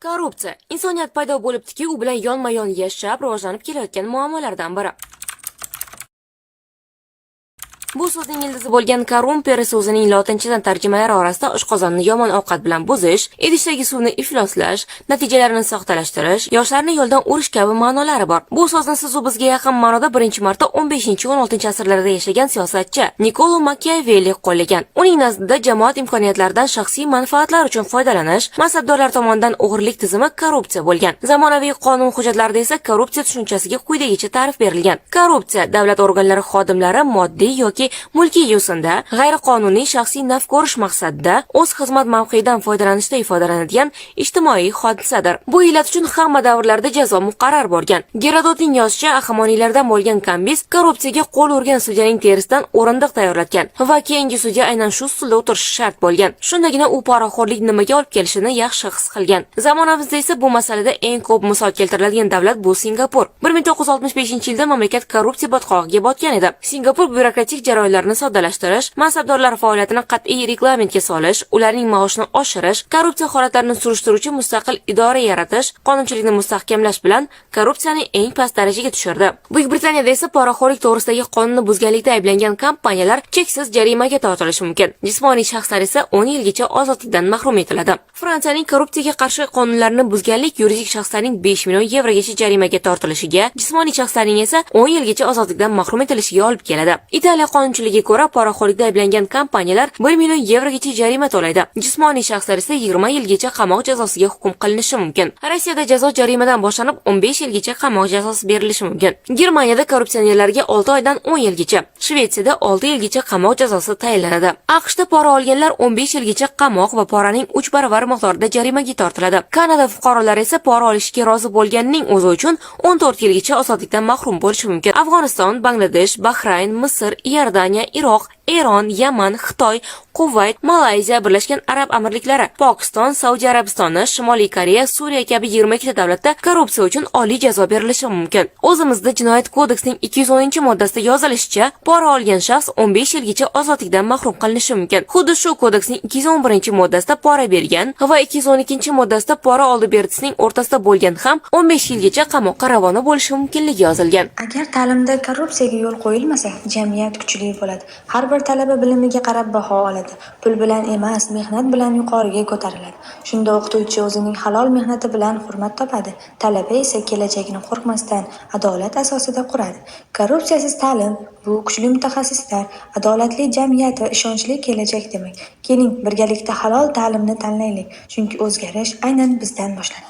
Korrupsiya insoniyat paydo bo'libdiki, u bilan yonma-yon yashab, rivojlanib kelayotgan muammolardan biri. Bu so'zning ildizi bo'lgan korrumper so'zining lotinchadan tarjimalari orasida oshqozonni yomon ovqat bilan buzish, idishdagi suvni ifloslash, natijalarini soxtalashtirish, yoshlarni yo'ldan urish kabi ma'nolari bor. Bu so'zni siz u bizga yaqin ma'noda birinchi marta 15-16 asrlarda yashagan siyosatchi Niccolo Machiavelli qo'llagan. Uning nazdida jamoat imkoniyatlaridan shaxsiy manfaatlar uchun foydalanish, mansabdorlar tomonidan o'g'irlik tizimi korrupsiya bo'lgan. Zamonaviy qonun hujjatlarida esa korrupsiya tushunchasiga quyidagicha ta'rif berilgan. Korrupsiya davlat organlari xodimlari moddiy yoki mulkiy yo'sinda g'ayriqonuniy shaxsiy naf ko'rish maqsadida o'z xizmat mavqeyidan foydalanishda ifodalanadigan ijtimoiy hodisadir. Bu illat uchun hamma davrlarda jazo muqarrar bo'lgan. Gerodotning yozishicha, ahamoniylardan bo'lgan Kambiz korrupsiyaga qo'l urgan sudyaning terisidan o'rindiq tayyorlatgan va keyingi sudya aynan shu stulda o'tirishi shart bo'lgan. Shundagina u poraxo'rlik nimaga olib kelishini yaxshi his qilgan. Zamonamizda esa bu masalada eng ko'p misol keltiriladigan davlat bu Singapur. 1965-yilda mamlakat korrupsiya botqog'iga botgan edi. Singapur byurokratik jarayonlarni soddalashtirish, mansabdorlar faoliyatini qat'iy reglamentga solish, ularning maoshini oshirish, korrupsiya holatlarini surishtiruvchi mustaqil idora yaratish, qonunchilikni mustahkamlash bilan korrupsiyani eng past darajaga tushirdi. Buyuk Britaniyada esa poraxo'rlik to'g'risidagi qonunni buzganlikda ayblangan kompaniyalar cheksiz jarimaga tortilishi mumkin. Jismoniy shaxslar esa 10 yilgacha ozodlikdan mahrum etiladi. Fransiyaning korrupsiyaga qarshi qonunlarini buzganlik yuridik shaxslarning 5 million yevrogacha jarimaga tortilishiga, jismoniy shaxslarning esa 10 yilgacha ozodlikdan mahrum etilishiga olib keladi. Italiya qonunchiligiga ko'ra poraxo'rlikda ayblangan kompaniyalar 1 million yevrogacha jarima to'laydi. Jismoniy shaxslar esa 20 yilgacha qamoq jazosiga hukm qilinishi mumkin. Rossiyada jazo jarimadan boshlanib 15 yilgacha qamoq jazosi berilishi mumkin. Germaniyada korrupsionerlarga 6 oydan 10 yilgacha, Shvetsiyada 6 yilgacha qamoq jazosi tayinlanadi. AQShda pora olganlar 15 yilgacha qamoq va poraning 3 baravar miqdorida jarimaga tortiladi. Kanada fuqarolari esa pora olishga rozi bo'lganining o'zi uchun 14 yilgacha ozodlikdan mahrum bo'lishi mumkin. Afg'oniston, Bangladesh, Bahrayn, Misr, Iordaniya, Iroq, Eron, Yaman, Xitoy, Kuvayt, Malayziya, Birlashgan Arab Amirliklari, Pokiston, Saudiya Arabistoni, Shimoliy Koreya, Suriya kabi 22 ta davlatda korrupsiya uchun oliy jazo berilishi mumkin. O'zimizda Jinoyat kodeksining 210-moddasida yozilishicha, pora olgan shaxs 15 yilgacha ozodlikdan mahrum qilinishi mumkin. Xuddi shu kodeksning 211-moddasida pora bergan va 212-moddasida pora oldi berdisining o'rtasida bo'lgan ham 15 yilgacha qamoqqa ravona bo'lishi mumkinligi yozilgan. Agar ta'limda korrupsiyaga yo'l qo'yilmasa, jamiyat kuchli bo'ladi. Har bir talaba bilimiga qarab baho oladi. Pul bilan emas, mehnat bilan yuqoriga ko'tariladi. Shunda o'qituvchi o'zining halol mehnati bilan hurmat topadi. Talaba esa kelajagini qo'rqmasdan, adolat asosida quradi. Korrupsiyasiz ta'lim bu kuchli mutaxassislar, adolatli jamiyat va ishonchli kelajak demak. Keling, birgalikda halol ta'limni tanlaylik, chunki o'zgarish aynan bizdan boshlanadi.